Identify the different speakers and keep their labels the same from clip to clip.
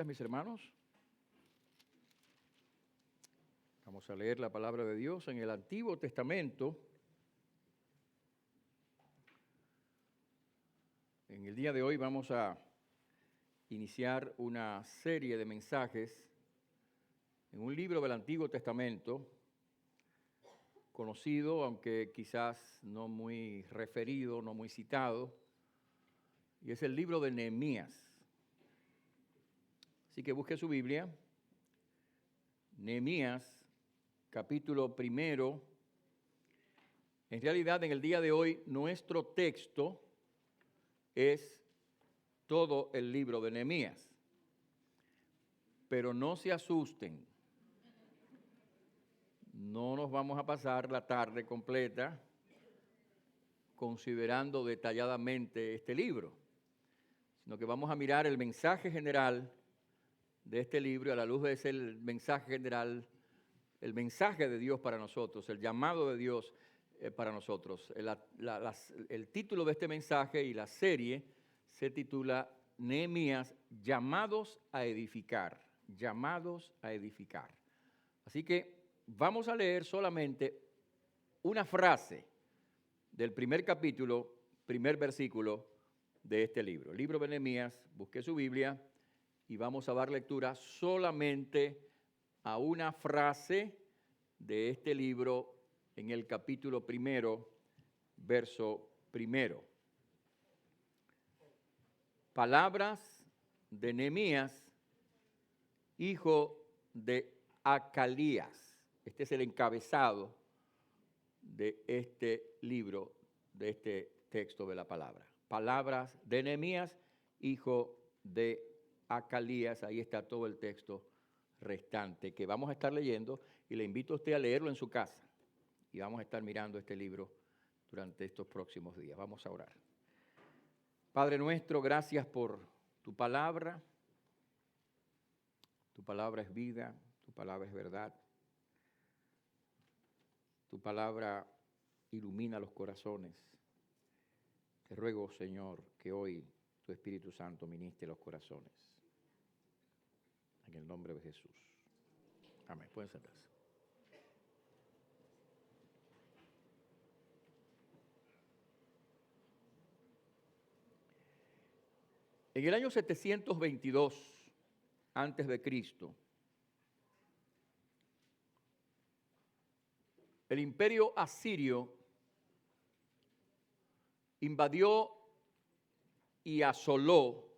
Speaker 1: Mis hermanos, vamos a leer la palabra de Dios en el Antiguo Testamento. En el día de hoy vamos a iniciar una serie de mensajes en un libro del Antiguo Testamento, conocido, aunque quizás no muy referido, no muy citado, y es el libro de Nehemías. Así que busque su Biblia, Nehemías, capítulo 1. En realidad, en el día de hoy, nuestro texto es todo el libro de Nehemías. Pero no se asusten, no nos vamos a pasar la tarde completa considerando detalladamente este libro, sino que vamos a mirar el mensaje general de este libro, y a la luz de ese mensaje general, el mensaje de Dios para nosotros, el llamado de Dios para nosotros. El título de este mensaje y la serie se titula Nehemías, llamados a edificar, llamados a edificar. Así que vamos a leer solamente una frase del primer capítulo, primer versículo de este libro. El libro de Nehemías, busque su Biblia y vamos a dar lectura solamente a una frase de este libro en el capítulo 1, verso 1. Palabras de Nehemías, hijo de Acalías. Este es el encabezado de este libro, de este texto de la palabra. Palabras de Nehemías, hijo de Acalías. Ahí está todo el texto restante que vamos a estar leyendo, y le invito a usted a leerlo en su casa. Y vamos a estar mirando este libro durante estos próximos días. Vamos a orar. Padre nuestro, gracias por tu palabra. Tu palabra es vida, tu palabra es verdad. Tu palabra ilumina los corazones. Te ruego, Señor, que hoy tu Espíritu Santo ministre los corazones. En el nombre de Jesús. Amén. Pueden sentarse. En el año 722 antes de Cristo, el imperio asirio invadió y asoló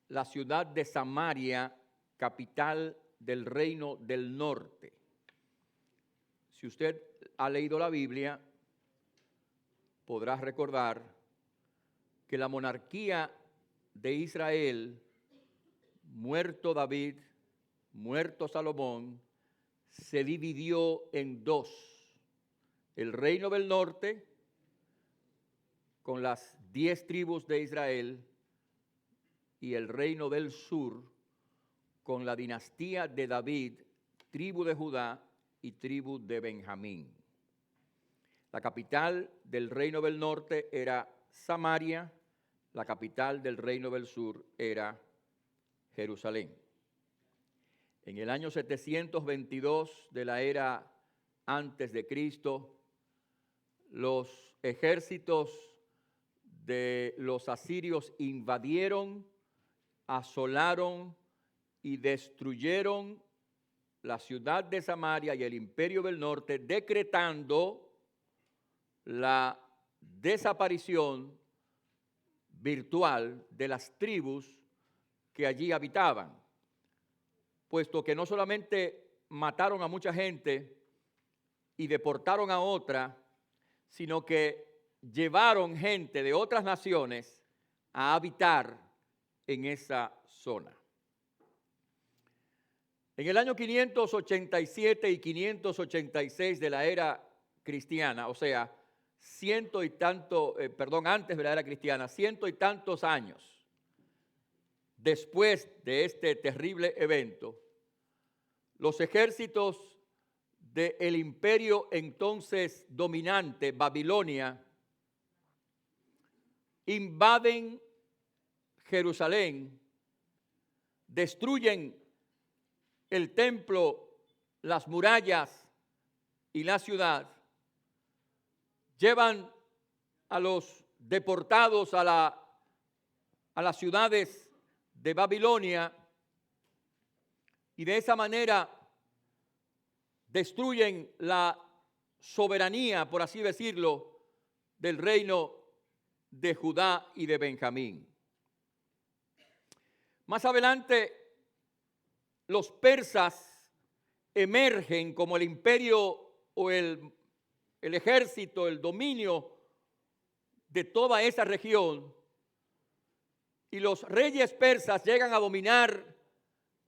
Speaker 1: la ciudad de Samaria, capital del reino del norte. Si usted ha leído la Biblia, podrá recordar que la monarquía de Israel, muerto David, muerto Salomón, se dividió en dos. El reino del norte, con las 10 tribus de Israel, y el reino del sur, con la dinastía de David, tribu de Judá y tribu de Benjamín. La capital del reino del norte era Samaria, la capital del reino del sur era Jerusalén. En el año 722 de la era antes de Cristo, los ejércitos de los asirios invadieron, asolaron y destruyeron la ciudad de Samaria y el imperio del norte, decretando la desaparición virtual de las tribus que allí habitaban, puesto que no solamente mataron a mucha gente y deportaron a otra, sino que llevaron gente de otras naciones a habitar en esa zona. En el año 587 y 586 de la era cristiana, o sea, antes de la era cristiana, 100 y tantos años después de este terrible evento, los ejércitos del imperio entonces dominante, Babilonia, invaden Jerusalén destruyen el templo, las murallas y la ciudad, llevan a los deportados a las ciudades de Babilonia y de esa manera destruyen la soberanía, por así decirlo, del reino de Judá y de Benjamín. Más adelante, los persas emergen como el imperio o el ejército, el dominio de toda esa región, y los reyes persas llegan a dominar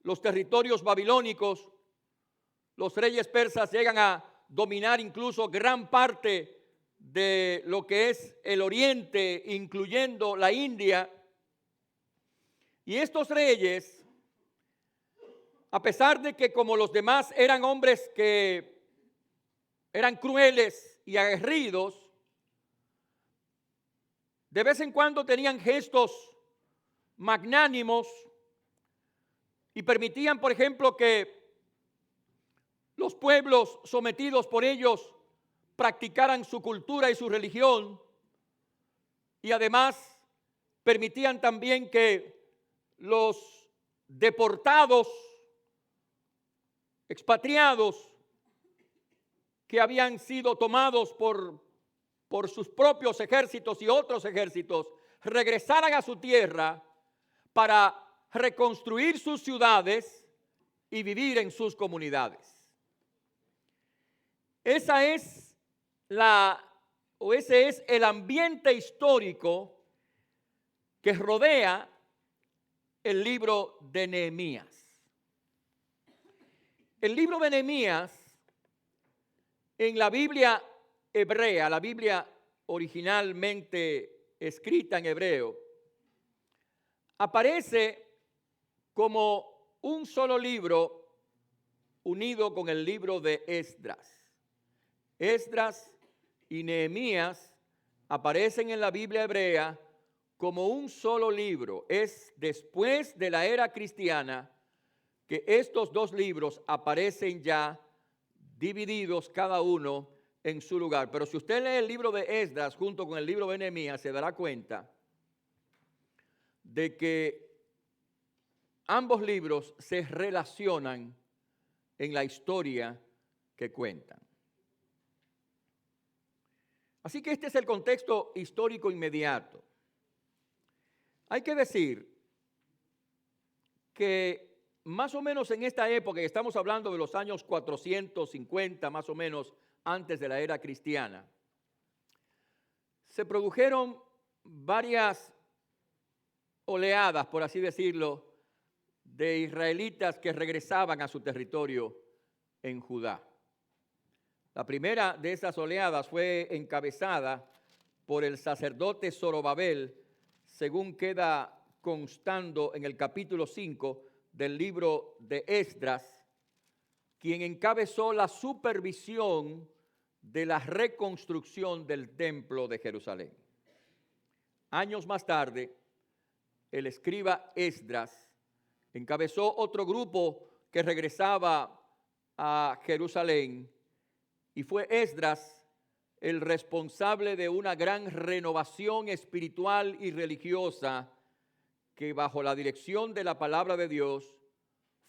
Speaker 1: los territorios babilónicos. Los reyes persas llegan a dominar incluso gran parte de lo que es el oriente, incluyendo la India. Y estos reyes, a pesar de que como los demás eran hombres que eran crueles y aguerridos, de vez en cuando tenían gestos magnánimos y permitían, por ejemplo, que los pueblos sometidos por ellos practicaran su cultura y su religión, y además permitían también que los deportados, expatriados, que habían sido tomados por sus propios ejércitos y otros ejércitos, regresaran a su tierra para reconstruir sus ciudades y vivir en sus comunidades. Ese es el ambiente histórico que rodea el libro de Nehemías. El libro de Nehemías en la Biblia hebrea, la Biblia originalmente escrita en hebreo, aparece como un solo libro unido con el libro de Esdras. Esdras y Nehemías aparecen en la Biblia hebrea como un solo libro. Es después de la era cristiana que estos dos libros aparecen ya divididos cada uno en su lugar. Pero si usted lee el libro de Esdras junto con el libro de Nehemías, se dará cuenta de que ambos libros se relacionan en la historia que cuentan. Así que este es el contexto histórico inmediato. Hay que decir que más o menos en esta época, y estamos hablando de los años 450 más o menos antes de la era cristiana, se produjeron varias oleadas, por así decirlo, de israelitas que regresaban a su territorio en Judá. La primera de esas oleadas fue encabezada por el sacerdote Zorobabel, según queda constando en el capítulo 5 del libro de Esdras, quien encabezó la supervisión de la reconstrucción del templo de Jerusalén. Años más tarde, el escriba Esdras encabezó otro grupo que regresaba a Jerusalén, y fue Esdras el responsable de una gran renovación espiritual y religiosa que bajo la dirección de la palabra de Dios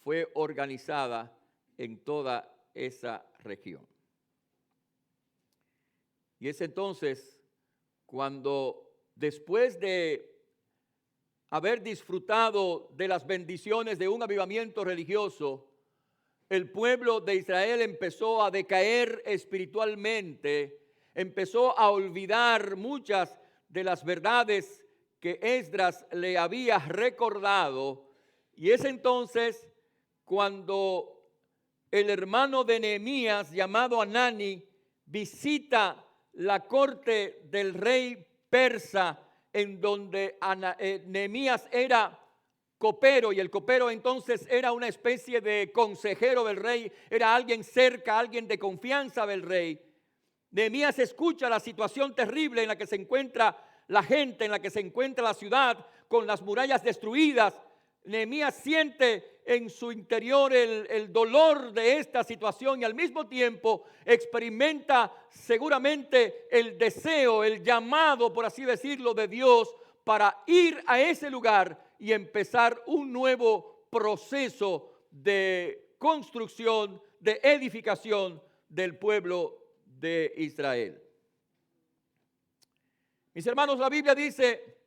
Speaker 1: fue organizada en toda esa región. Y es entonces cuando, después de haber disfrutado de las bendiciones de un avivamiento religioso, el pueblo de Israel empezó a decaer espiritualmente, empezó a olvidar muchas de las verdades que Esdras le había recordado, y es entonces cuando el hermano de Nehemías, llamado Hanani, visita la corte del rey persa, en donde Nehemías era copero, y el copero entonces era una especie de consejero del rey, era alguien cerca, alguien de confianza del rey. Nehemías escucha la situación terrible en la que se encuentra la gente, en la que se encuentra la ciudad, con las murallas destruidas, Nehemías siente en su interior el dolor de esta situación y al mismo tiempo experimenta seguramente el deseo, el llamado, por así decirlo, de Dios para ir a ese lugar y empezar un nuevo proceso de construcción, de edificación del pueblo de Israel. Mis hermanos, la Biblia dice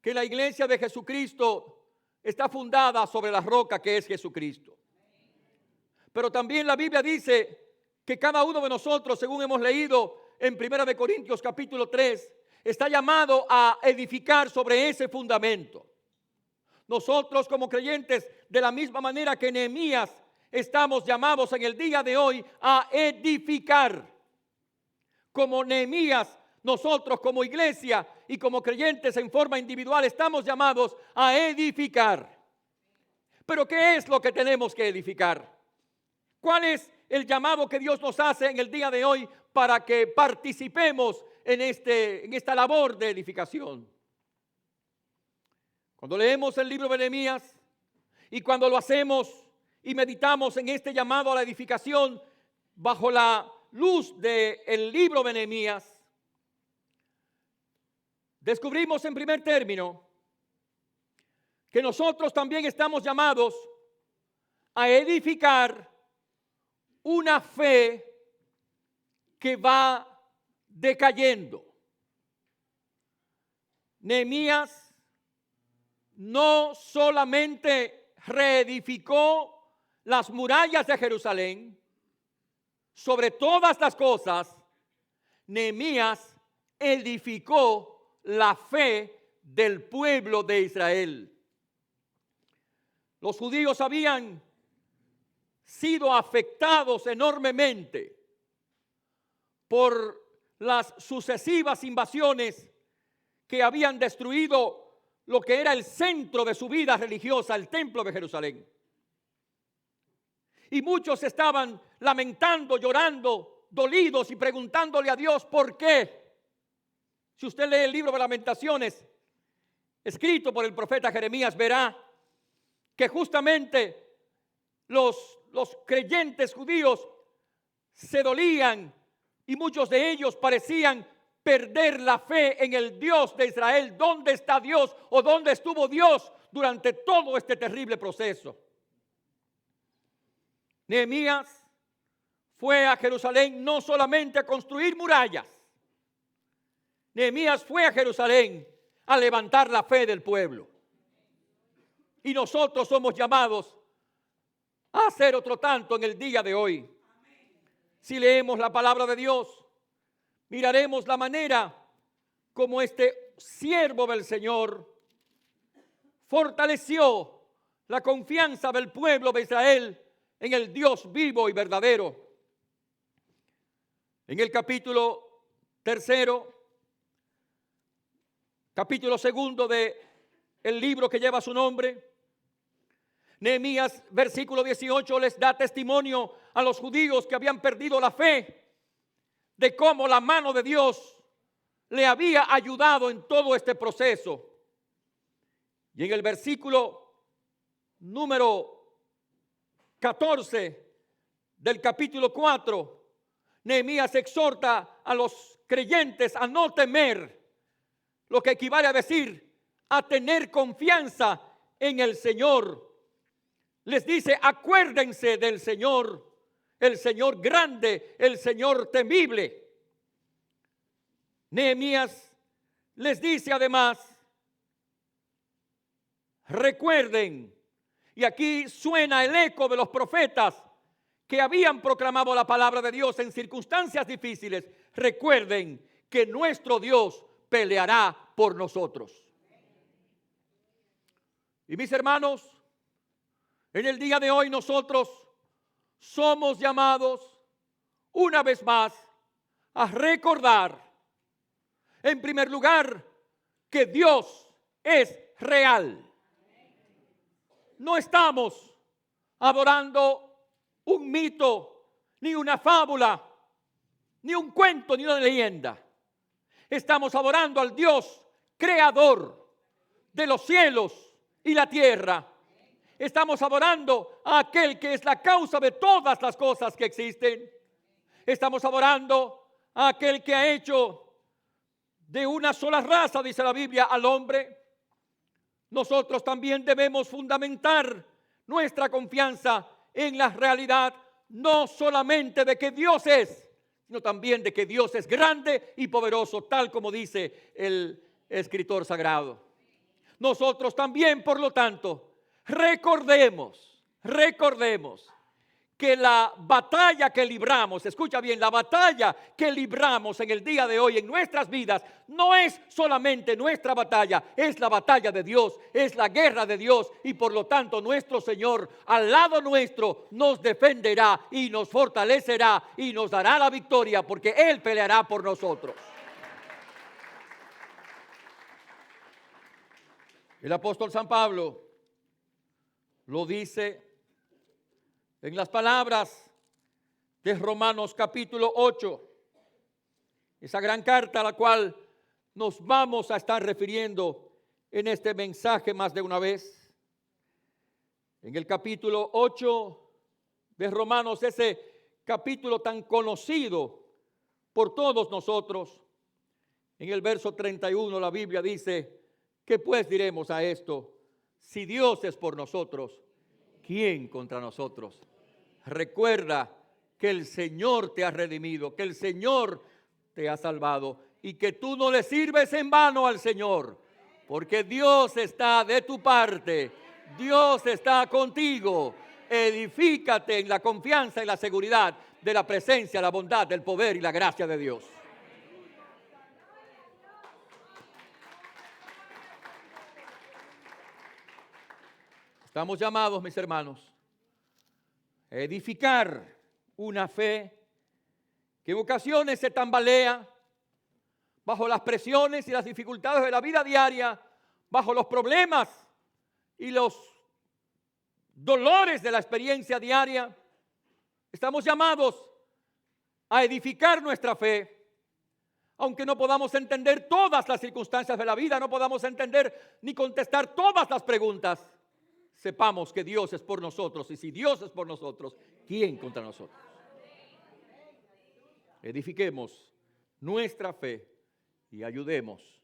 Speaker 1: que la iglesia de Jesucristo está fundada sobre la roca que es Jesucristo. Pero también la Biblia dice que cada uno de nosotros, según hemos leído en 1 Corintios capítulo 3, está llamado a edificar sobre ese fundamento. Nosotros como creyentes, de la misma manera que Nehemías, estamos llamados en el día de hoy a edificar. Como Nehemías, nosotros como iglesia y como creyentes en forma individual estamos llamados a edificar. Pero ¿qué es lo que tenemos que edificar? ¿Cuál es el llamado que Dios nos hace en el día de hoy para que participemos en esta labor de edificación? Cuando leemos el libro de Nehemías y cuando lo hacemos y meditamos en este llamado a la edificación bajo la luz del libro de Nehemías, descubrimos en primer término que nosotros también estamos llamados a edificar una fe que va decayendo. Nehemías no solamente reedificó las murallas de Jerusalén, sobre todas las cosas, Nehemías edificó la fe del pueblo de Israel. Los judíos habían sido afectados enormemente por las sucesivas invasiones que habían destruido lo que era el centro de su vida religiosa, el templo de Jerusalén. Y muchos estaban lamentando, llorando, dolidos y preguntándole a Dios ¿por qué? Si usted lee el libro de Lamentaciones, escrito por el profeta Jeremías, verá que justamente los creyentes judíos se dolían y muchos de ellos parecían perder la fe en el Dios de Israel. ¿Dónde está Dios o dónde estuvo Dios durante todo este terrible proceso? Nehemías fue a Jerusalén no solamente a construir murallas. Nehemías fue a Jerusalén a levantar la fe del pueblo. Y nosotros somos llamados a hacer otro tanto en el día de hoy. Si leemos la palabra de Dios, miraremos la manera como este siervo del Señor fortaleció la confianza del pueblo de Israel en el Dios vivo y verdadero. En el capítulo 3, capítulo 2 de el libro que lleva su nombre, Nehemías, versículo 18, les da testimonio a los judíos que habían perdido la fe de cómo la mano de Dios le había ayudado en todo este proceso. Y en el versículo número 14 del capítulo 4, Nehemías exhorta a los creyentes a no temer, lo que equivale a decir, a tener confianza en el Señor. Les dice, acuérdense del Señor, el Señor grande, el Señor temible. Nehemías les dice además, recuerden, y aquí suena el eco de los profetas que habían proclamado la palabra de Dios en circunstancias difíciles, recuerden que nuestro Dios peleará por nosotros. Y mis hermanos, en el día de hoy nosotros somos llamados una vez más a recordar, en primer lugar, que Dios es real. No estamos adorando un mito, ni una fábula, ni un cuento, ni una leyenda. Estamos adorando al Dios creador de los cielos y la tierra. Estamos adorando a aquel que es la causa de todas las cosas que existen. Estamos adorando a aquel que ha hecho de una sola raza, dice la Biblia, al hombre. Nosotros también debemos fundamentar nuestra confianza en la realidad, no solamente de que Dios es, sino también de que Dios es grande y poderoso, tal como dice el escritor sagrado. Nosotros también, por lo tanto, recordemos que la batalla que libramos, escucha bien, la batalla que libramos en el día de hoy en nuestras vidas no es solamente nuestra batalla, es la batalla de Dios, es la guerra de Dios, y por lo tanto nuestro Señor al lado nuestro nos defenderá y nos fortalecerá y nos dará la victoria, porque Él peleará por nosotros. El apóstol San Pablo lo dice en las palabras de Romanos capítulo 8, esa gran carta a la cual nos vamos a estar refiriendo en este mensaje más de una vez. En el capítulo 8 de Romanos, ese capítulo tan conocido por todos nosotros, en el verso 31 la Biblia dice: ¿qué pues diremos a esto? Si Dios es por nosotros, ¿quién contra nosotros? Recuerda que el Señor te ha redimido, que el Señor te ha salvado y que tú no le sirves en vano al Señor, porque Dios está de tu parte, Dios está contigo. Edifícate en la confianza y la seguridad de la presencia, la bondad, el poder y la gracia de Dios. Estamos llamados, mis hermanos, a edificar una fe que en ocasiones se tambalea bajo las presiones y las dificultades de la vida diaria, bajo los problemas y los dolores de la experiencia diaria. Estamos llamados a edificar nuestra fe, aunque no podamos entender todas las circunstancias de la vida, no podamos entender ni contestar todas las preguntas. Sepamos que Dios es por nosotros, y si Dios es por nosotros, ¿quién contra nosotros? Edifiquemos nuestra fe y ayudemos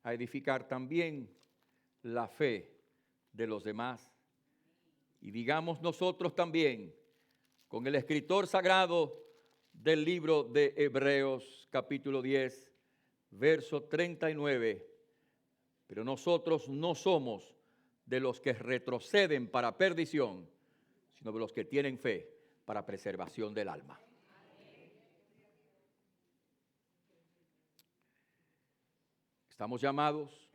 Speaker 1: a edificar también la fe de los demás. Y digamos nosotros también, con el escritor sagrado del libro de Hebreos, capítulo 10, verso 39, pero nosotros no somos de los que retroceden para perdición, sino de los que tienen fe para preservación del alma. Estamos llamados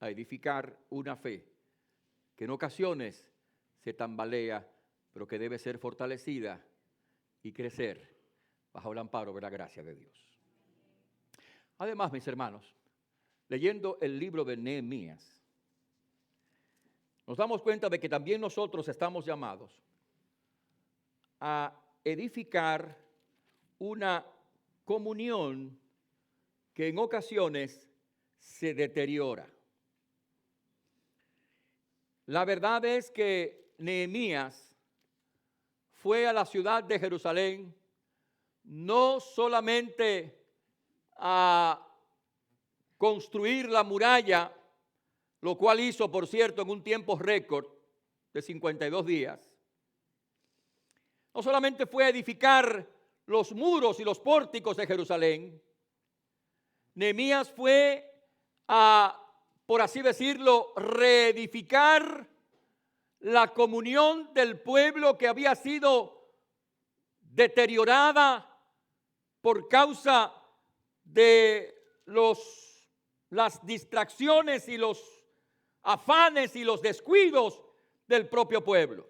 Speaker 1: a edificar una fe que en ocasiones se tambalea, pero que debe ser fortalecida y crecer bajo el amparo de la gracia de Dios. Además, mis hermanos, leyendo el libro de Nehemías, nos damos cuenta de que también nosotros estamos llamados a edificar una comunión que en ocasiones se deteriora. La verdad es que Nehemías fue a la ciudad de Jerusalén no solamente a construir la muralla, lo cual hizo, por cierto, en un tiempo récord de 52 días. No solamente fue a edificar los muros y los pórticos de Jerusalén. Nehemías fue a, por así decirlo, reedificar la comunión del pueblo que había sido deteriorada por causa de las distracciones y los afanes y los descuidos del propio pueblo.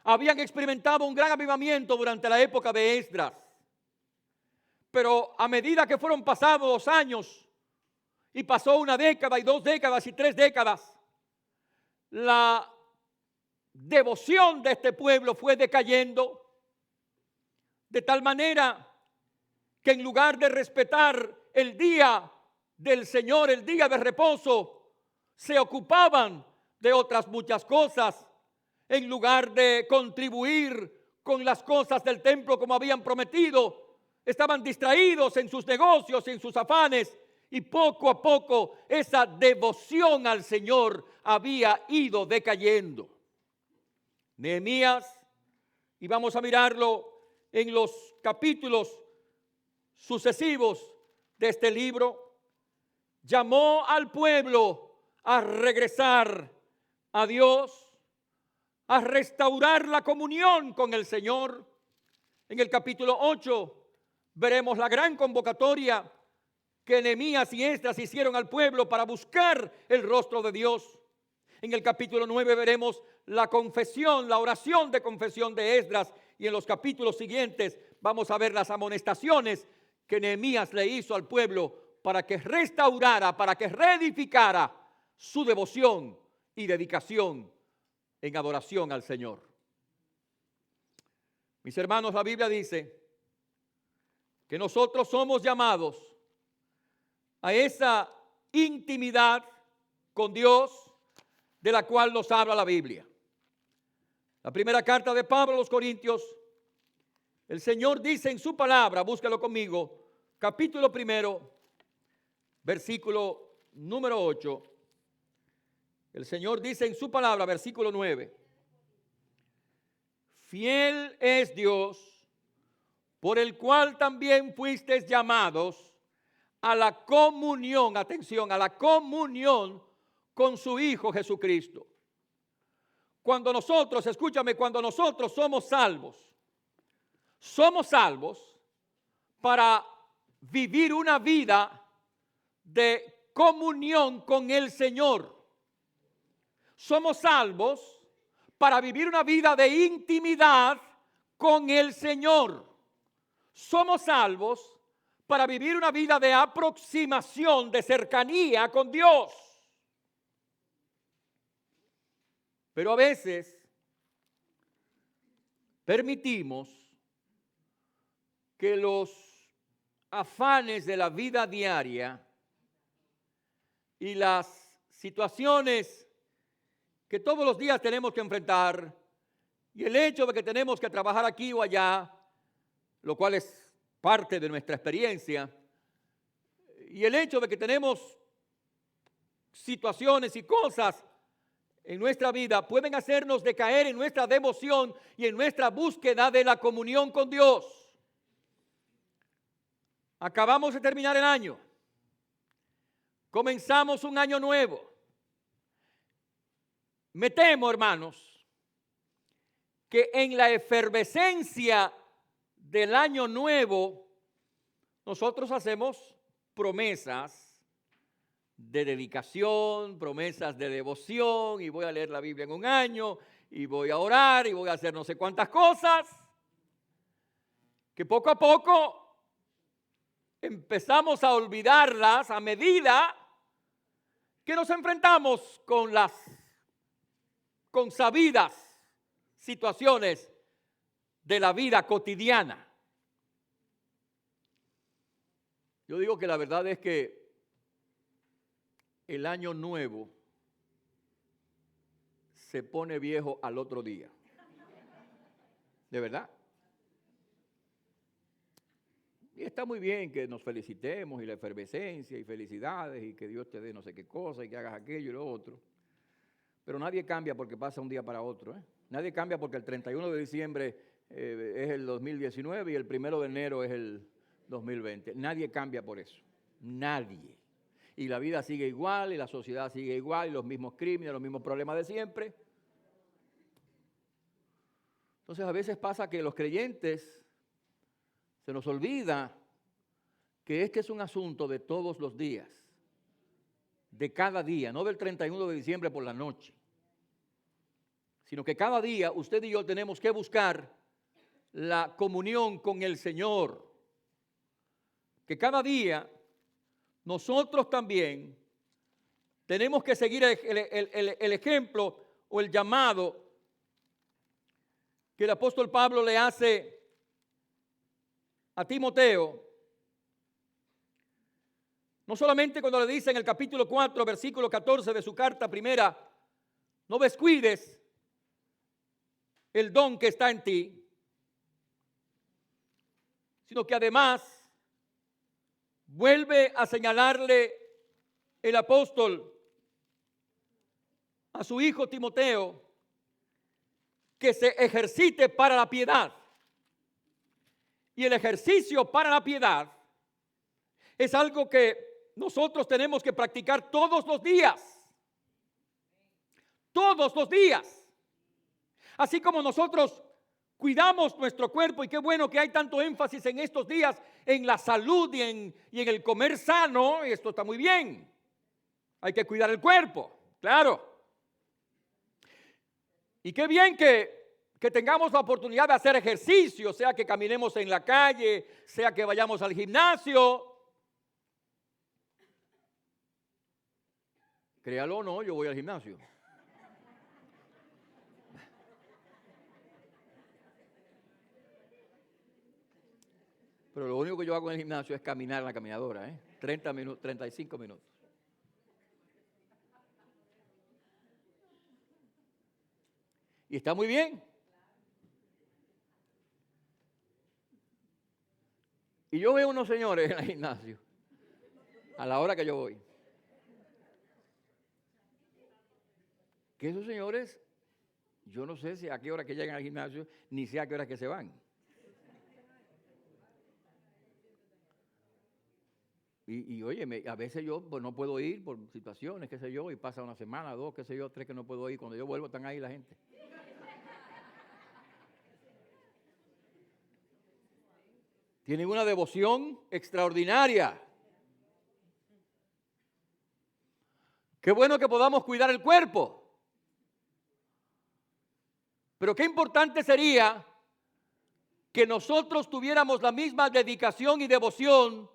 Speaker 1: Habían experimentado un gran avivamiento durante la época de Esdras, pero a medida que fueron pasados los años y pasó una década y 2 décadas y 3 décadas, la devoción de este pueblo fue decayendo de tal manera que en lugar de respetar el día del Señor, el día de reposo, se ocupaban de otras muchas cosas en lugar de contribuir con las cosas del templo como habían prometido. Estaban distraídos en sus negocios, en sus afanes, y poco a poco esa devoción al Señor había ido decayendo. Nehemías, y vamos a mirarlo en los capítulos sucesivos de este libro, llamó al pueblo a regresar a Dios, a restaurar la comunión con el Señor. En el capítulo 8 veremos la gran convocatoria que Nehemías y Esdras hicieron al pueblo para buscar el rostro de Dios. En el capítulo 9 veremos la confesión, la oración de confesión de Esdras, y en los capítulos siguientes vamos a ver las amonestaciones que Nehemías le hizo al pueblo para que restaurara, para que reedificara su devoción y dedicación en adoración al Señor. Mis hermanos, la Biblia dice que nosotros somos llamados a esa intimidad con Dios de la cual nos habla la Biblia. La primera carta de Pablo a los Corintios, el Señor dice en su palabra, búscalo conmigo, capítulo 1, versículo número 8. El Señor dice en su palabra, versículo 9: fiel es Dios, por el cual también fuisteis llamados a la comunión, atención, a la comunión con su Hijo Jesucristo. Cuando nosotros, escúchame, cuando nosotros somos salvos para vivir una vida de comunión con el Señor. Somos salvos para vivir una vida de intimidad con el Señor. Somos salvos para vivir una vida de aproximación, de cercanía con Dios. Pero a veces permitimos que los afanes de la vida diaria y las situaciones que todos los días tenemos que enfrentar, y el hecho de que tenemos que trabajar aquí o allá, lo cual es parte de nuestra experiencia, y el hecho de que tenemos situaciones y cosas en nuestra vida pueden hacernos decaer en nuestra devoción y en nuestra búsqueda de la comunión con Dios. Acabamos de terminar el año. Comenzamos un año nuevo. Me temo, hermanos, que en la efervescencia del año nuevo nosotros hacemos promesas de dedicación, promesas de devoción, y voy a leer la Biblia en un año, y voy a orar, y voy a hacer no sé cuántas cosas, que poco a poco empezamos a olvidarlas a medida que nos enfrentamos con las consabidas situaciones de la vida cotidiana. Yo digo que la verdad es que el año nuevo se pone viejo al otro día. ¿De verdad? Y está muy bien que nos felicitemos y la efervescencia y felicidades y que Dios te dé no sé qué cosa y que hagas aquello y lo otro. Pero nadie cambia porque pasa un día para otro. Nadie cambia porque el 31 de diciembre es el 2019 y el 1 de enero es el 2020. Nadie cambia por eso. Nadie. Y la vida sigue igual, y la sociedad sigue igual, y los mismos crímenes, los mismos problemas de siempre. Entonces a veces pasa que los creyentes se nos olvida que este es un asunto de todos los días, de cada día, no del 31 de diciembre por la noche, sino que cada día usted y yo tenemos que buscar la comunión con el Señor. Que cada día nosotros también tenemos que seguir el ejemplo o el llamado que el apóstol Pablo le hace a Timoteo, No solamente cuando le dice en el capítulo 4, versículo 14 de su carta primera, no descuides el don que está en ti, sino que además vuelve a señalarle el apóstol a su hijo Timoteo que se ejercite para la piedad. Y el ejercicio para la piedad es algo que nosotros tenemos que practicar todos los días. Todos los días. Así como nosotros cuidamos nuestro cuerpo, y qué bueno que hay tanto énfasis en estos días en la salud y en el comer sano, esto está muy bien. Hay que cuidar el cuerpo, claro. Y qué bien que tengamos la oportunidad de hacer ejercicio, sea que caminemos en la calle, sea que vayamos al gimnasio. Créalo o no, yo voy al gimnasio. Pero lo único que yo hago en el gimnasio es caminar en la caminadora, 30 minutos, 35 minutos. Y está muy bien. Y yo veo unos señores en el gimnasio a la hora que yo voy. Que esos señores, yo no sé si a qué hora que llegan al gimnasio, ni sé a qué hora que se van. Y óyeme, a veces yo pues, no puedo ir por situaciones, qué sé yo, y pasa una semana, 2, qué sé yo, 3 que no puedo ir. Cuando yo vuelvo están ahí la gente. Tienen una devoción extraordinaria. Qué bueno que podamos cuidar el cuerpo. Pero qué importante sería que nosotros tuviéramos la misma dedicación y devoción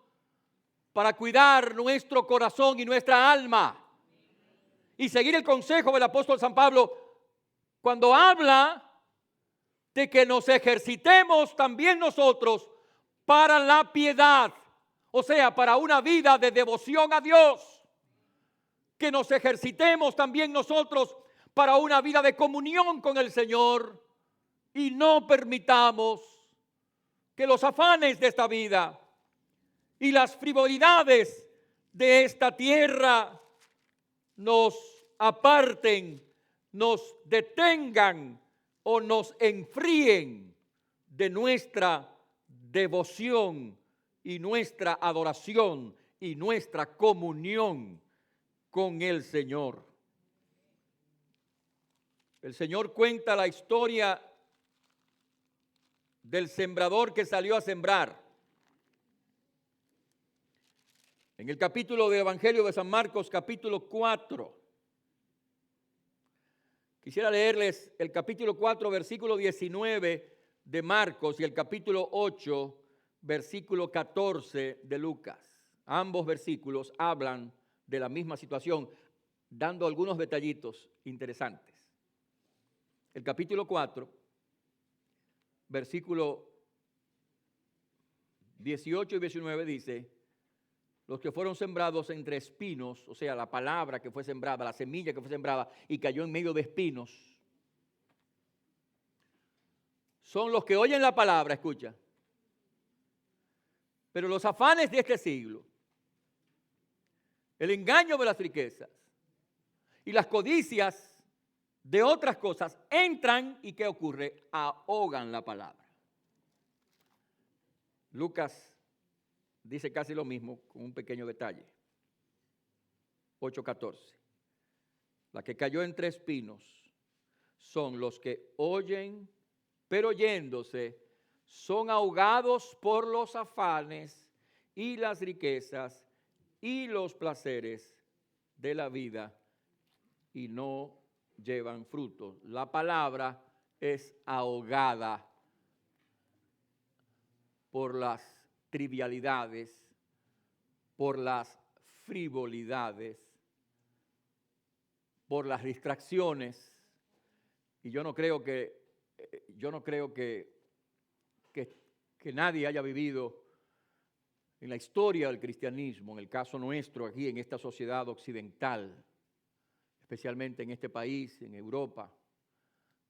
Speaker 1: para cuidar nuestro corazón y nuestra alma. Y seguir el consejo del apóstol San Pablo cuando habla de que nos ejercitemos también nosotros para la piedad, o sea, para una vida de devoción a Dios. Que nos ejercitemos también nosotros para una vida de comunión con el Señor y no permitamos que los afanes de esta vida y las frivolidades de esta tierra nos aparten, nos detengan o nos enfríen de nuestra devoción y nuestra adoración y nuestra comunión con el Señor. El Señor cuenta la historia del sembrador que salió a sembrar. En el capítulo del Evangelio de San Marcos, capítulo 4. Quisiera leerles el capítulo 4, versículo 19 de Marcos y el capítulo 8, versículo 14 de Lucas. Ambos versículos hablan de la misma situación, dando algunos detallitos interesantes. El capítulo 4, versículo 18 y 19 dice: los que fueron sembrados entre espinos, o sea, la palabra que fue sembrada, la semilla que fue sembrada y cayó en medio de espinos, son los que oyen la palabra, escucha, pero los afanes de este siglo, el engaño de las riquezas y las codicias de otras cosas entran y ¿qué ocurre? Ahogan la palabra. Lucas dice casi lo mismo con un pequeño detalle. 8:14. La que cayó entre espinos son los que oyen, pero oyéndose son ahogados por los afanes y las riquezas y los placeres de la vida y no llevan fruto. La palabra es ahogada por las trivialidades, por las frivolidades, por las distracciones. Y yo no creo que nadie haya vivido en la historia del cristianismo, en el caso nuestro aquí en esta sociedad occidental, especialmente en este país, en Europa,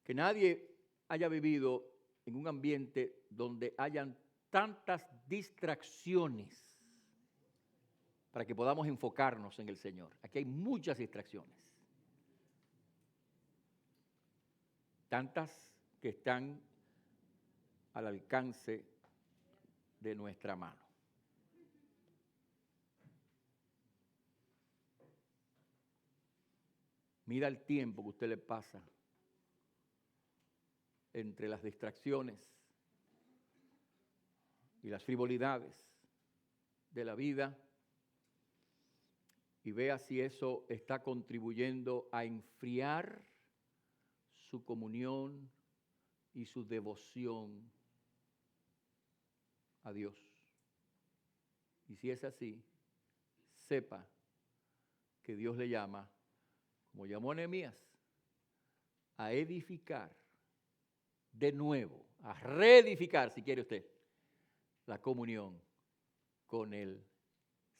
Speaker 1: que nadie haya vivido en un ambiente donde hayan tantas distracciones para que podamos enfocarnos en el Señor. Aquí hay muchas distracciones, tantas que están al alcance de nuestra mano. Mida el tiempo que usted le pasa entre las distracciones y las frivolidades de la vida y vea si eso está contribuyendo a enfriar su comunión y su devoción a Dios. Y si es así, sepa que Dios le llama, como llamó a Nehemías, a edificar de nuevo, a reedificar, si quiere usted, la comunión con el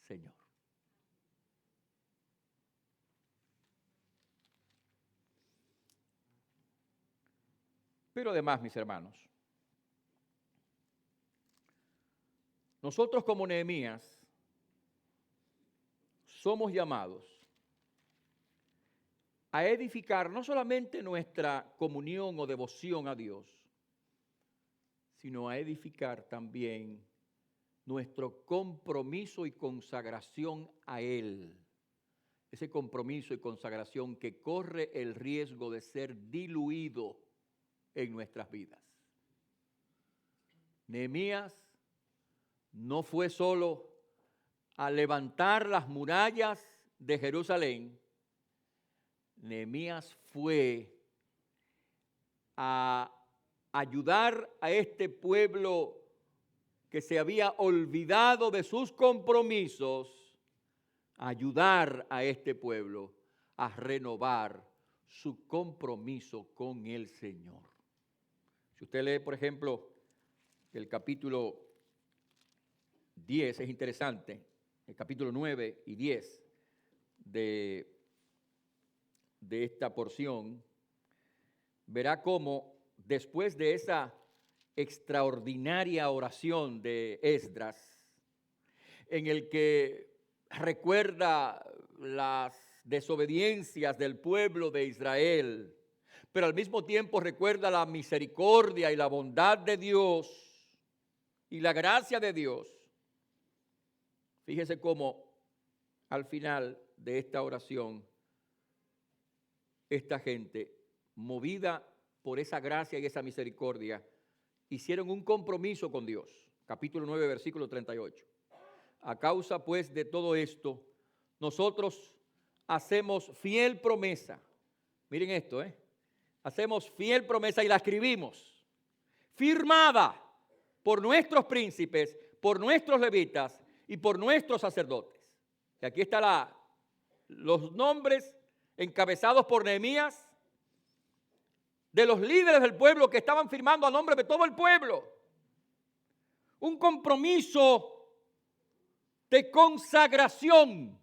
Speaker 1: Señor. Pero además, mis hermanos, nosotros como Nehemías somos llamados a edificar no solamente nuestra comunión o devoción a Dios, sino a edificar también nuestro compromiso y consagración a Él. Ese compromiso y consagración que corre el riesgo de ser diluido en nuestras vidas. Nehemías no fue solo a levantar las murallas de Jerusalén. Nehemías fue a ayudar a este pueblo que se había olvidado de sus compromisos, a ayudar a este pueblo a renovar su compromiso con el Señor. Si usted lee, por ejemplo, el capítulo 10, es interesante, el capítulo 9 y 10 de esta porción, verá cómo después de esa extraordinaria oración de Esdras, en el que recuerda las desobediencias del pueblo de Israel, pero al mismo tiempo recuerda la misericordia y la bondad de Dios y la gracia de Dios. Fíjese cómo al final de esta oración, esta gente, movida por esa gracia y esa misericordia, hicieron un compromiso con Dios. Capítulo 9, versículo 38. A causa pues de todo esto, nosotros hacemos fiel promesa. Miren esto, hacemos fiel promesa y la escribimos, firmada por nuestros príncipes, por nuestros levitas y por nuestros sacerdotes. Y aquí están los nombres encabezados por Nehemías de los líderes del pueblo que estaban firmando a nombre de todo el pueblo. Un compromiso de consagración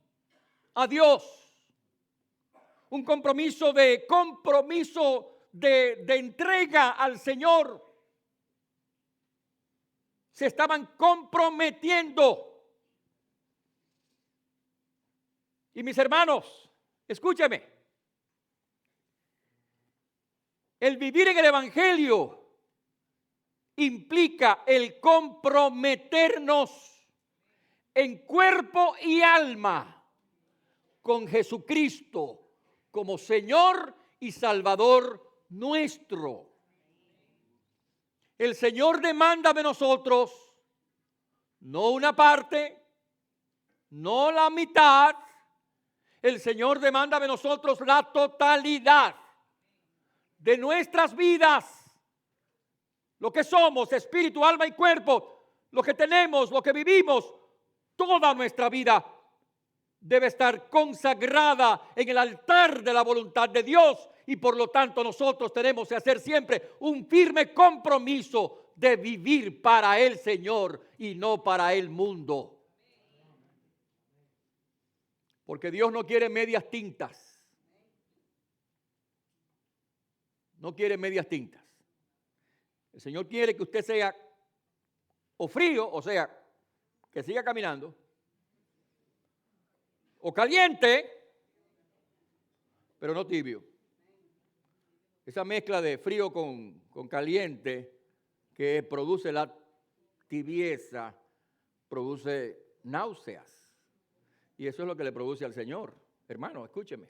Speaker 1: a Dios. Un compromiso de entrega al Señor. Se estaban comprometiendo. Y mis hermanos, escúcheme. El vivir en el Evangelio implica el comprometernos en cuerpo y alma con Jesucristo como Señor y Salvador nuestro. El Señor demanda de nosotros no una parte, no la mitad. El Señor demanda de nosotros la totalidad de nuestras vidas, lo que somos, espíritu, alma y cuerpo, lo que tenemos, lo que vivimos, toda nuestra vida debe estar consagrada en el altar de la voluntad de Dios y por lo tanto nosotros tenemos que hacer siempre un firme compromiso de vivir para el Señor y no para el mundo. Porque Dios no quiere medias tintas. No quiere medias tintas. El Señor quiere que usted sea o frío, o sea, que siga caminando, o caliente, pero no tibio. Esa mezcla de frío con caliente que produce la tibieza, produce náuseas. Y eso es lo que le produce al Señor. Hermano, escúcheme.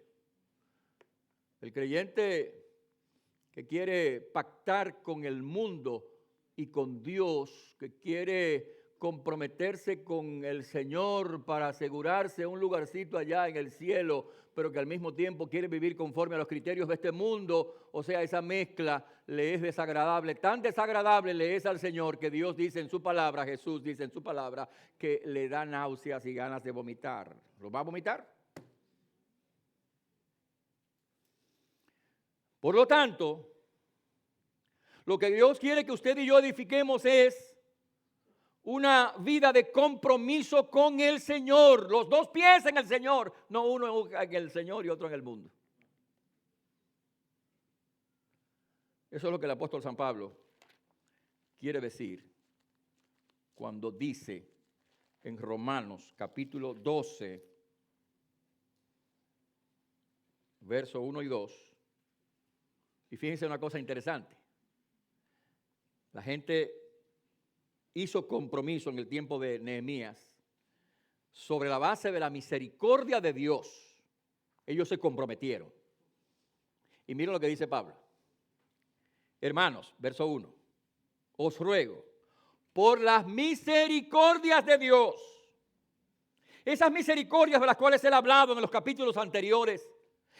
Speaker 1: El creyente que quiere pactar con el mundo y con Dios, que quiere comprometerse con el Señor para asegurarse un lugarcito allá en el cielo, pero que al mismo tiempo quiere vivir conforme a los criterios de este mundo, o sea, esa mezcla le es desagradable. Tan desagradable le es al Señor que Dios dice en su palabra, Jesús dice en su palabra, que le da náuseas y ganas de vomitar. ¿Lo va a vomitar? Por lo tanto, lo que Dios quiere que usted y yo edifiquemos es una vida de compromiso con el Señor. Los dos pies en el Señor, no uno en el Señor y otro en el mundo. Eso es lo que el apóstol San Pablo quiere decir cuando dice en Romanos capítulo 12, verso 1 y 2. Y fíjense una cosa interesante. La gente hizo compromiso en el tiempo de Nehemías sobre la base de la misericordia de Dios. Ellos se comprometieron. Y miren lo que dice Pablo. Hermanos, verso 1. Os ruego, por las misericordias de Dios, esas misericordias de las cuales él ha hablado en los capítulos anteriores,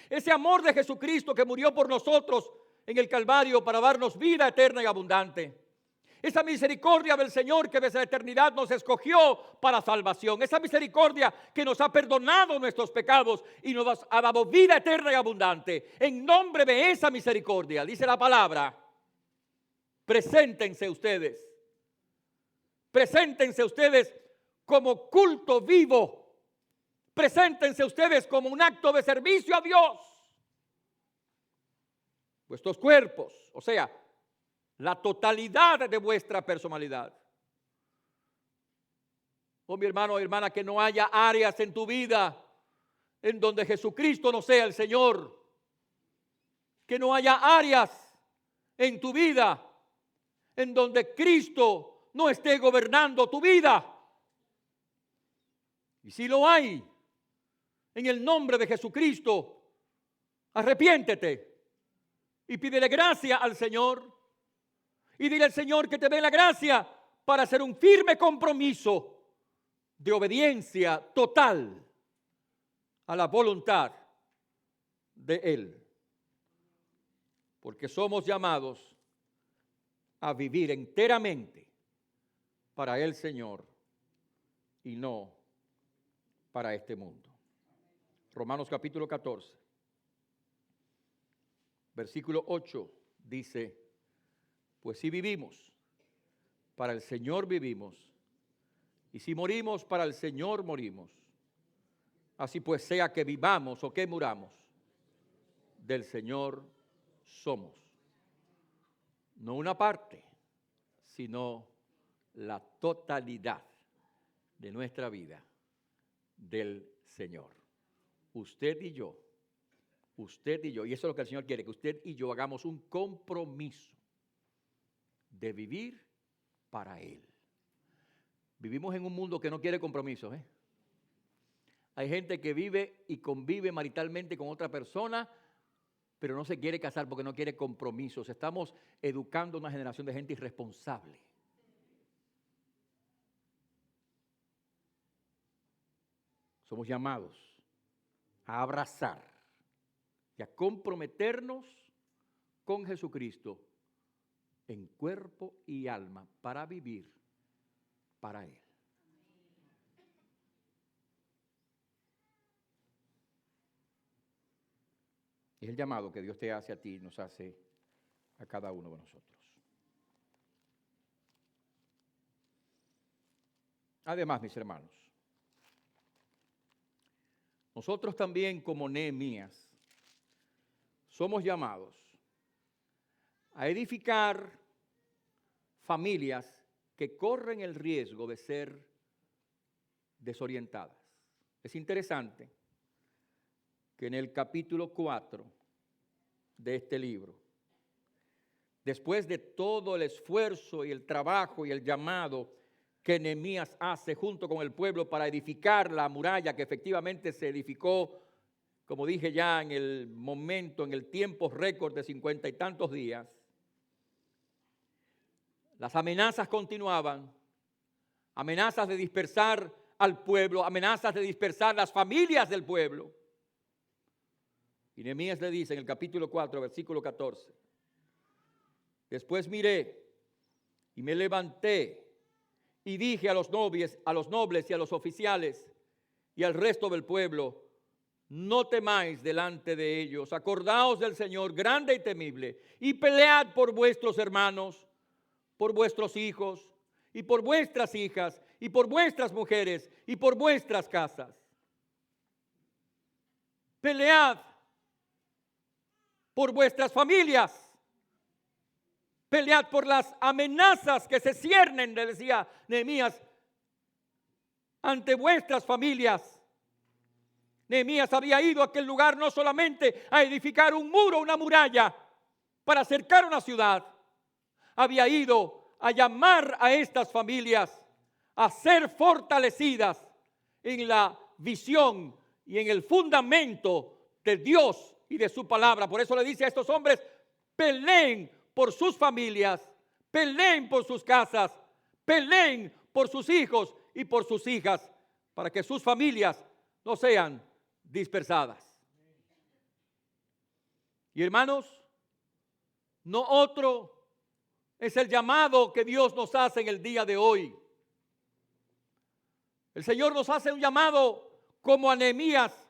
Speaker 1: ese amor de Jesucristo que murió por nosotros en el Calvario para darnos vida eterna y abundante. Esa misericordia del Señor que desde la eternidad nos escogió para salvación. Esa misericordia que nos ha perdonado nuestros pecados y nos ha dado vida eterna y abundante. En nombre de esa misericordia, dice la palabra, preséntense ustedes. Preséntense ustedes como culto vivo. Preséntense ustedes como un acto de servicio a Dios. Vuestros cuerpos, o sea, la totalidad de vuestra personalidad. Oh, mi hermano o hermana, que no haya áreas en tu vida en donde Jesucristo no sea el Señor. Que no haya áreas en tu vida en donde Cristo no esté gobernando tu vida. Y si lo hay, en el nombre de Jesucristo, arrepiéntete y pídele gracia al Señor. Y dile al Señor que te dé la gracia para hacer un firme compromiso de obediencia total a la voluntad de Él. Porque somos llamados a vivir enteramente para el Señor y no para este mundo. Romanos capítulo 14, versículo 8 dice: pues si vivimos, para el Señor vivimos, y si morimos, para el Señor morimos. Así pues, sea que vivamos o que muramos, del Señor somos. No una parte, sino la totalidad de nuestra vida del Señor. Usted y yo, y eso es lo que el Señor quiere, que usted y yo hagamos un compromiso de vivir para Él. Vivimos en un mundo que no quiere compromisos, ¿eh? Hay gente que vive y convive maritalmente con otra persona, pero no se quiere casar porque no quiere compromisos. Estamos educando a una generación de gente irresponsable. Somos llamados a abrazar y a comprometernos con Jesucristo en cuerpo y alma para vivir para Él. Es el llamado que Dios te hace a ti y nos hace a cada uno de nosotros. Además, mis hermanos, nosotros también como Nehemías somos llamados a edificar familias que corren el riesgo de ser desorientadas. Es interesante que en el capítulo 4 de este libro, después de todo el esfuerzo y el trabajo y el llamado que Nehemías hace junto con el pueblo para edificar la muralla que efectivamente se edificó, como dije ya, en el momento, en el tiempo récord de 50 y tantos días, las amenazas continuaban, amenazas de dispersar al pueblo, amenazas de dispersar las familias del pueblo. Y Nehemías le dice en el capítulo 4, versículo 14, después miré y me levanté y dije a los nobles y a los oficiales y al resto del pueblo, no temáis delante de ellos, acordaos del Señor grande y temible, y pelead por vuestros hermanos, por vuestros hijos, y por vuestras hijas, y por vuestras mujeres, y por vuestras casas. Pelead por vuestras familias. Pelead por las amenazas que se ciernen, le decía Nehemías, ante vuestras familias. Nehemías había ido a aquel lugar no solamente a edificar un muro, una muralla, para cercar una ciudad. Había ido a llamar a estas familias a ser fortalecidas en la visión y en el fundamento de Dios y de su palabra. Por eso le dice a estos hombres, peleen por sus familias, peleen por sus casas, peleen por sus hijos y por sus hijas, para que sus familias no sean dispersadas. Y hermanos, no otro es el llamado que Dios nos hace en el día de hoy. El Señor nos hace un llamado como a Nehemías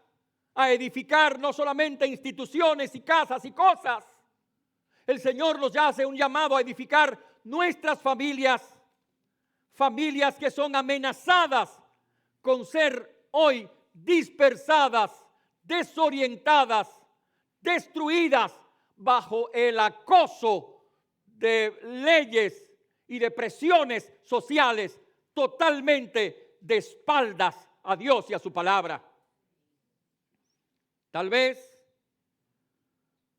Speaker 1: a edificar no solamente instituciones y casas y cosas. El Señor nos hace un llamado a edificar nuestras familias, familias que son amenazadas con ser hoy dispersadas, desorientadas, destruidas bajo el acoso de leyes y de presiones sociales totalmente de espaldas a Dios y a su palabra. Tal vez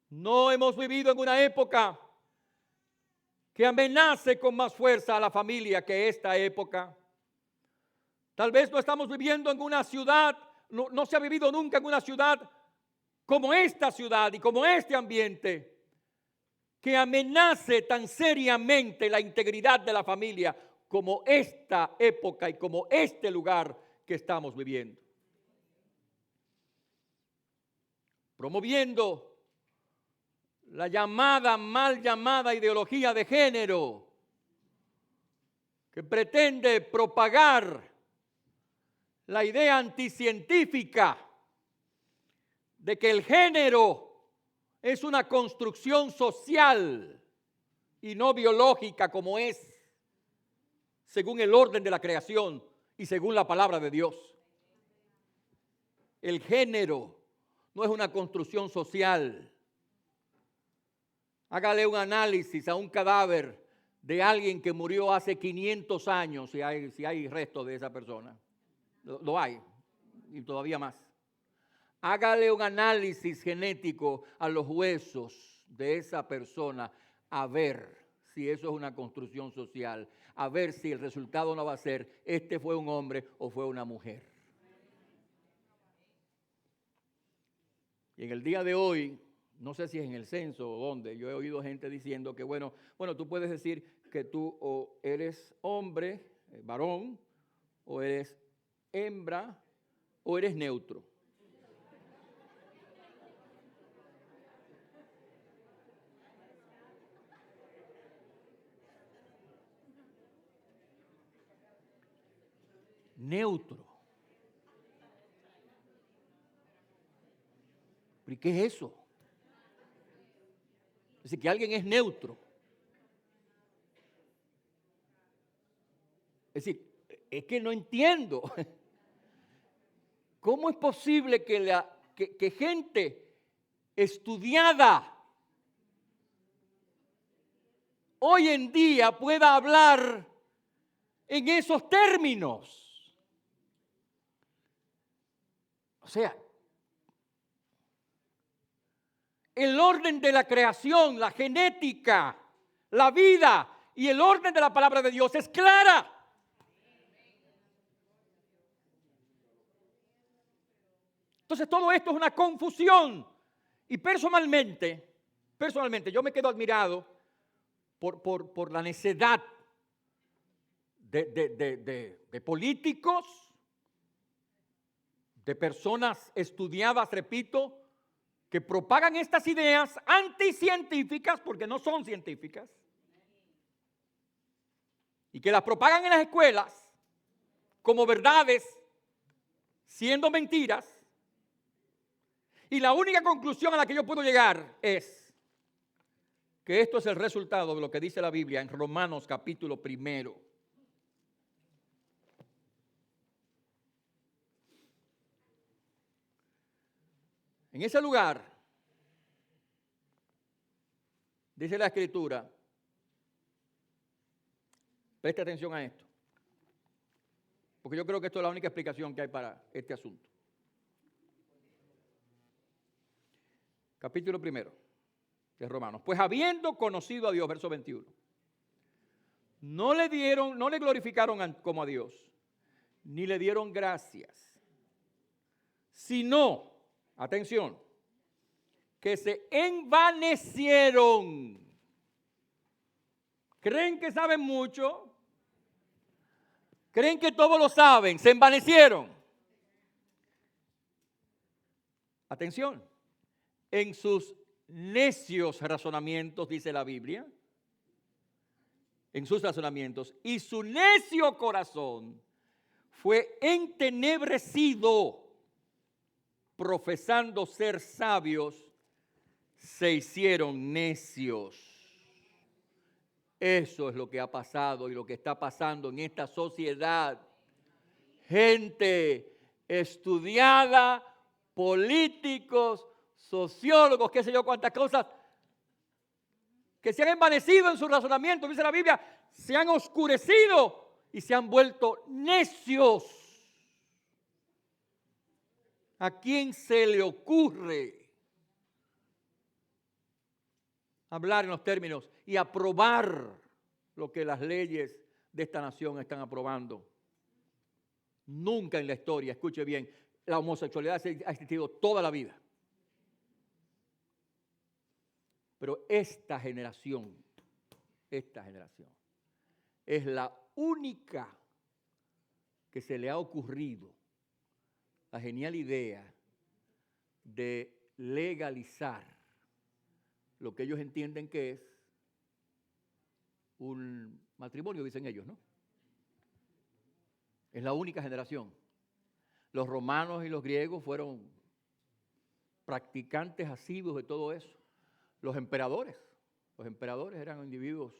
Speaker 1: no hemos vivido en una época que amenace con más fuerza a la familia que esta época. Tal vez no estamos viviendo en una ciudad, no se ha vivido nunca en una ciudad como esta ciudad y como este ambiente, que amenace tan seriamente la integridad de la familia como esta época y como este lugar que estamos viviendo. Promoviendo la mal llamada ideología de género, que pretende propagar la idea anticientífica de que el género es una construcción social y no biológica como es, según el orden de la creación y según la palabra de Dios. El género no es una construcción social. Hágale un análisis a un cadáver de alguien que murió hace 500 años, si hay restos de esa persona. Lo hay, y todavía más. Hágale un análisis genético a los huesos de esa persona, a ver si eso es una construcción social, a ver si el resultado no va a ser, este fue un hombre o fue una mujer. Y en el día de hoy, no sé si es en el censo o dónde, yo he oído gente diciendo que bueno, tú puedes decir que tú o eres hombre, varón, o eres hembra, o eres neutro. Neutro. ¿Y qué es eso? Es decir, que alguien es neutro. Es decir, es que no entiendo. ¿Cómo es posible que gente estudiada hoy en día pueda hablar en esos términos? O sea, el orden de la creación, la genética, la vida y el orden de la palabra de Dios es clara. Entonces todo esto es una confusión. Y personalmente yo me quedo admirado por la necedad de políticos, de personas estudiadas, repito, que propagan estas ideas anticientíficas, porque no son científicas, y que las propagan en las escuelas como verdades, siendo mentiras. Y la única conclusión a la que yo puedo llegar es que esto es el resultado de lo que dice la Biblia en Romanos capítulo 1. En ese lugar, dice la Escritura, preste atención a esto, porque yo creo que esto es la única explicación que hay para este asunto. Capítulo 1 de Romanos. Pues habiendo conocido a Dios, verso 21, no le glorificaron como a Dios, ni le dieron gracias, sino, atención, que se envanecieron. ¿Creen que saben mucho? ¿Creen que todos lo saben? Se envanecieron. Atención. En sus necios razonamientos, dice la Biblia, en sus razonamientos, y su necio corazón fue entenebrecido, profesando ser sabios, se hicieron necios. Eso es lo que ha pasado y lo que está pasando en esta sociedad. Gente estudiada, políticos, sociólogos, qué sé yo, cuántas cosas, que se han envanecido en su razonamiento, dice la Biblia, se han oscurecido y se han vuelto necios. ¿A quién se le ocurre hablar en los términos y aprobar lo que las leyes de esta nación están aprobando? Nunca en la historia, escuche bien, la homosexualidad ha existido toda la vida. Pero esta generación es la única que se le ha ocurrido la genial idea de legalizar lo que ellos entienden que es un matrimonio, dicen ellos, ¿no? Es la única generación. Los romanos y los griegos fueron practicantes asiduos de todo eso. Los emperadores eran individuos.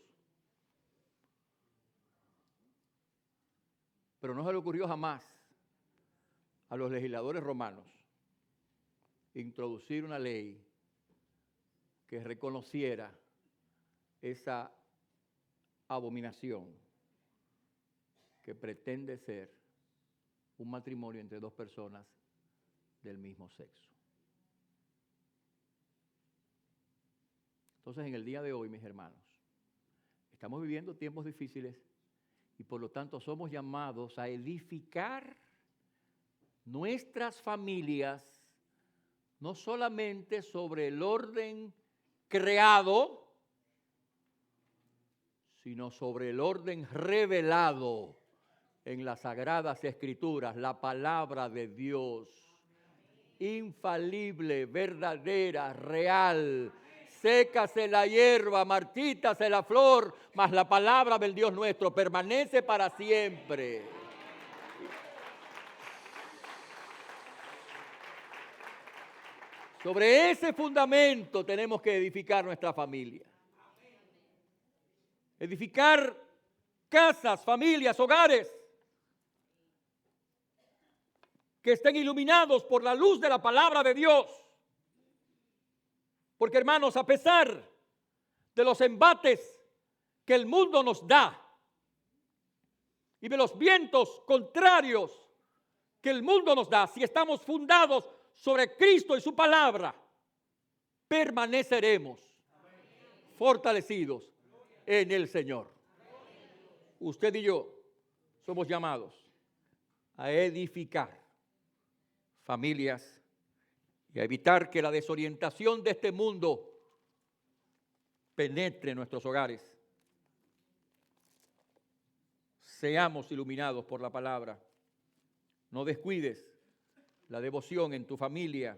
Speaker 1: Pero no se le ocurrió jamás a los legisladores romanos introducir una ley que reconociera esa abominación que pretende ser un matrimonio entre dos personas del mismo sexo. Entonces, en el día de hoy, mis hermanos, estamos viviendo tiempos difíciles y por lo tanto somos llamados a edificar nuestras familias no solamente sobre el orden creado, sino sobre el orden revelado en las Sagradas Escrituras, la palabra de Dios, infalible, verdadera, real. Sécase la hierba, marchítase la flor, mas la palabra del Dios nuestro permanece para siempre. Sobre ese fundamento tenemos que edificar nuestra familia. Edificar casas, familias, hogares. que estén iluminados por la luz de la palabra de Dios. Porque, hermanos, a pesar de los embates que el mundo nos da y de los vientos contrarios que el mundo nos da, si estamos fundados sobre Cristo y su palabra, permaneceremos fortalecidos en el Señor. Usted y yo somos llamados a edificar familias y a evitar que la desorientación de este mundo penetre en nuestros hogares. Seamos iluminados por la palabra. No descuides la devoción en tu familia,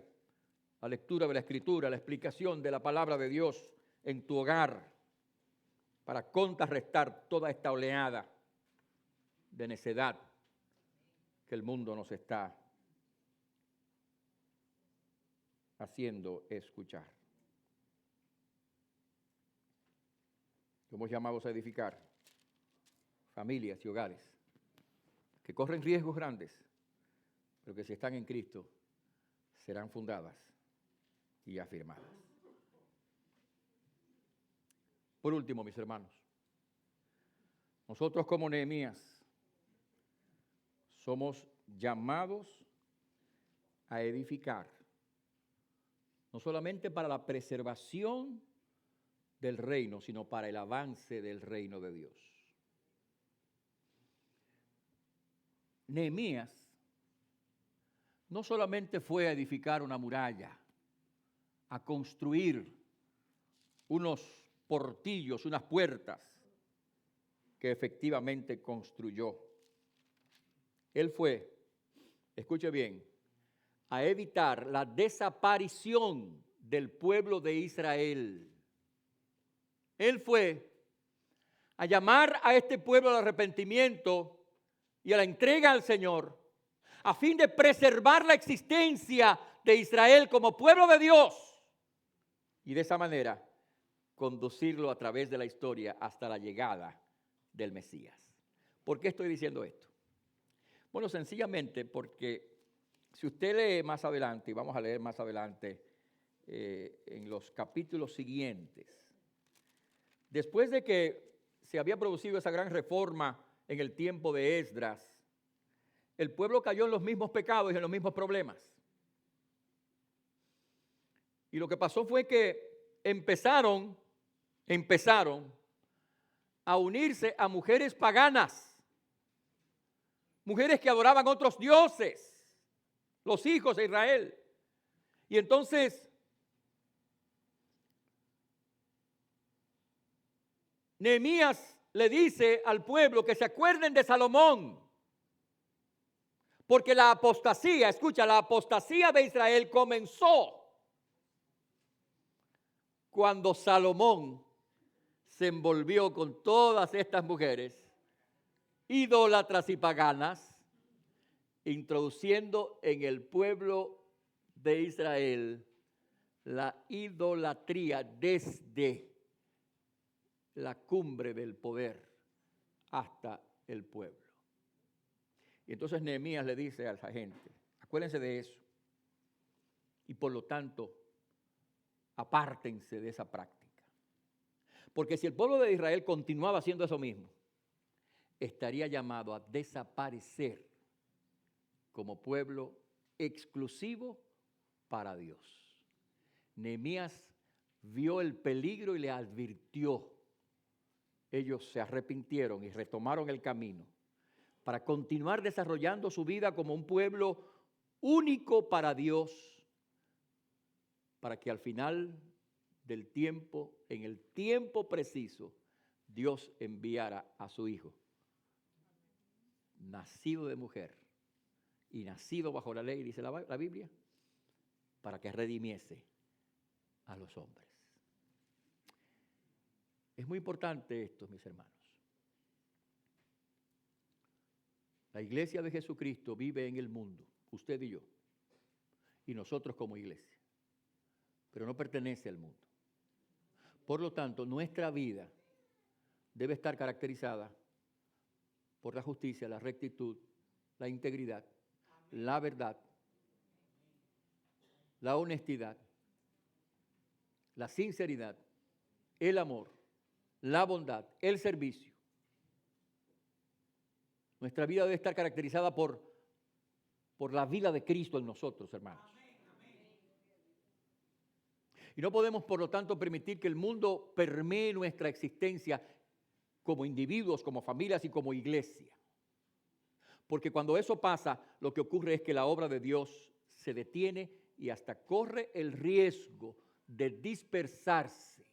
Speaker 1: la lectura de la Escritura, la explicación de la palabra de Dios en tu hogar, para contrarrestar toda esta oleada de necedad que el mundo nos está haciendo escuchar. Somos llamados a edificar familias y hogares que corren riesgos grandes, pero que si están en Cristo serán fundadas y afirmadas. Por último, mis hermanos, nosotros como Nehemías somos llamados a edificar, no solamente para la preservación del reino, sino para el avance del reino de Dios. Nehemías no solamente fue a edificar una muralla, a construir unos portillos, unas puertas que efectivamente construyó. Él fue, escuche bien, a evitar la desaparición del pueblo de Israel. Él fue a llamar a este pueblo al arrepentimiento y a la entrega al Señor, a fin de preservar la existencia de Israel como pueblo de Dios y de esa manera conducirlo a través de la historia hasta la llegada del Mesías. ¿Por qué estoy diciendo esto? Bueno, sencillamente porque si usted lee más adelante, y vamos a leer más adelante en los capítulos siguientes, después de que se había producido esa gran reforma en el tiempo de Esdras, el pueblo cayó en los mismos pecados y en los mismos problemas. Y lo que pasó fue que empezaron a unirse a mujeres paganas, mujeres que adoraban otros dioses, los hijos de Israel. Y entonces Nehemías le dice al pueblo que se acuerden de Salomón, porque la apostasía, escucha, la apostasía de Israel comenzó cuando Salomón se envolvió con todas estas mujeres idólatras y paganas, introduciendo en el pueblo de Israel la idolatría desde la cumbre del poder hasta el pueblo. Y entonces Nehemías le dice a la gente, acuérdense de eso, y por lo tanto, apártense de esa práctica. Porque si el pueblo de Israel continuaba haciendo eso mismo, estaría llamado a desaparecer como pueblo exclusivo para Dios. Nehemías vio el peligro y le advirtió. Ellos se arrepintieron y retomaron el camino para continuar desarrollando su vida como un pueblo único para Dios, para que al final del tiempo, en el tiempo preciso, Dios enviara a su Hijo, nacido de mujer y nacido bajo la ley, dice la Biblia, para que redimiese a los hombres. Es muy importante esto, mis hermanos. La iglesia de Jesucristo vive en el mundo, usted y yo, y nosotros como iglesia, pero no pertenece al mundo. Por lo tanto, nuestra vida debe estar caracterizada por la justicia, la rectitud, la integridad, la verdad, la honestidad, la sinceridad, el amor, la bondad, el servicio. Nuestra vida debe estar caracterizada por la vida de Cristo en nosotros, hermanos. Y no podemos, por lo tanto, permitir que el mundo permee nuestra existencia como individuos, como familias y como iglesia. Porque cuando eso pasa, lo que ocurre es que la obra de Dios se detiene y hasta corre el riesgo de dispersarse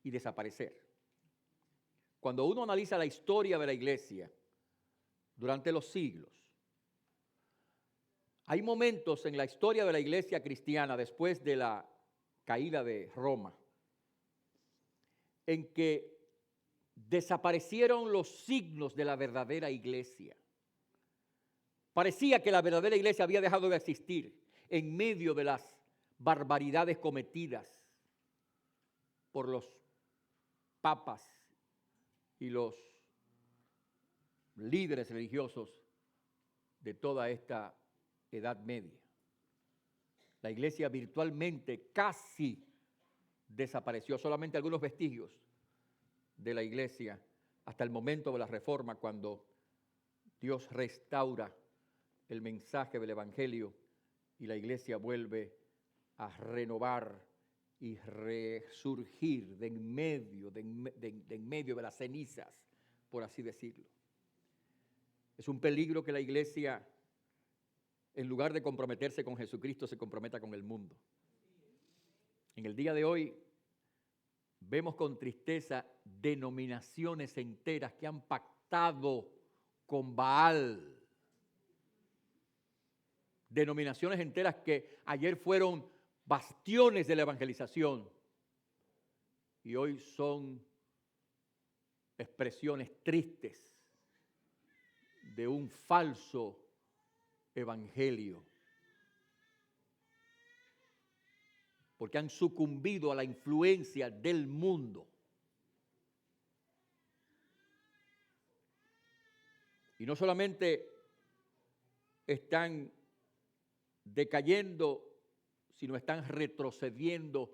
Speaker 1: y desaparecer. Cuando uno analiza la historia de la iglesia durante los siglos, hay momentos en la historia de la iglesia cristiana después de la caída de Roma en que desaparecieron los signos de la verdadera iglesia. Parecía que la verdadera iglesia había dejado de existir en medio de las barbaridades cometidas por los papas y los líderes religiosos de toda esta Edad Media. La iglesia virtualmente casi desapareció, solamente algunos vestigios de la iglesia hasta el momento de la Reforma, cuando Dios restaura el mensaje del Evangelio y la iglesia vuelve a renovar y resurgir de en medio de las cenizas, por así decirlo. Es un peligro que la iglesia, en lugar de comprometerse con Jesucristo, se comprometa con el mundo. En el día de hoy vemos con tristeza denominaciones enteras que han pactado con Baal. Denominaciones enteras que ayer fueron bastiones de la evangelización y hoy son expresiones tristes de un falso evangelio, porque han sucumbido a la influencia del mundo. Y no solamente están decayendo, sino están retrocediendo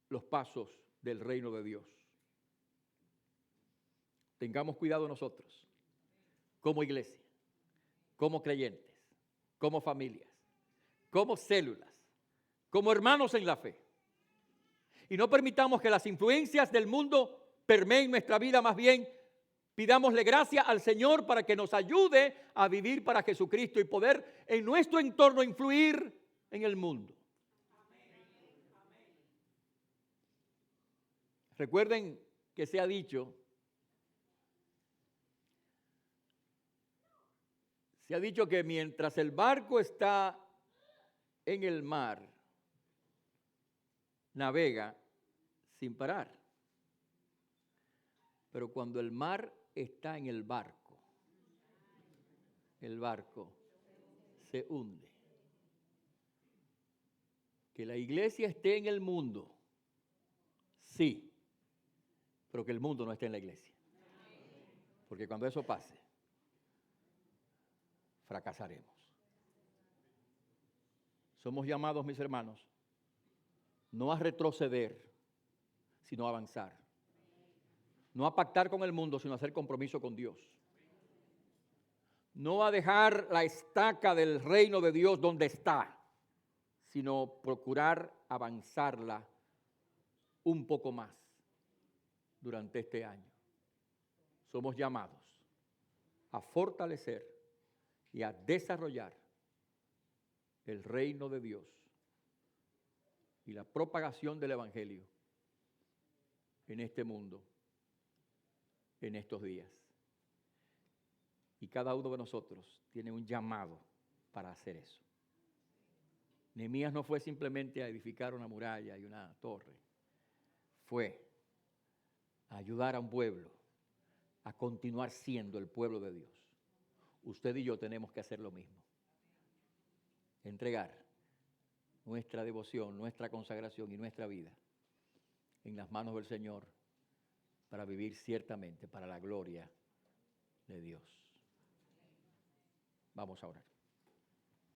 Speaker 1: los pasos del reino de Dios. Tengamos cuidado nosotros, como iglesia, como creyentes, como familias, como células, como hermanos en la fe. Y no permitamos que las influencias del mundo permeen nuestra vida, más bien pidámosle gracia al Señor para que nos ayude a vivir para Jesucristo y poder en nuestro entorno influir en el mundo. Recuerden que se ha dicho que mientras el barco está en el mar, navega sin parar. Pero cuando el mar está en el barco se hunde. Que la iglesia esté en el mundo, sí, pero que el mundo no esté en la iglesia. Porque cuando eso pase, fracasaremos. Somos llamados, mis hermanos, no a retroceder, sino a avanzar. No a pactar con el mundo, sino a hacer compromiso con Dios. No a dejar la estaca del reino de Dios donde está, sino procurar avanzarla un poco más durante este año. Somos llamados a fortalecer y a desarrollar el reino de Dios y la propagación del Evangelio en este mundo, en estos días. Y cada uno de nosotros tiene un llamado para hacer eso. Nehemías no fue simplemente a edificar una muralla y una torre. Fue a ayudar a un pueblo a continuar siendo el pueblo de Dios. Usted y yo tenemos que hacer lo mismo. Entregar nuestra devoción, nuestra consagración y nuestra vida en las manos del Señor para vivir ciertamente para la gloria de Dios. Vamos a orar.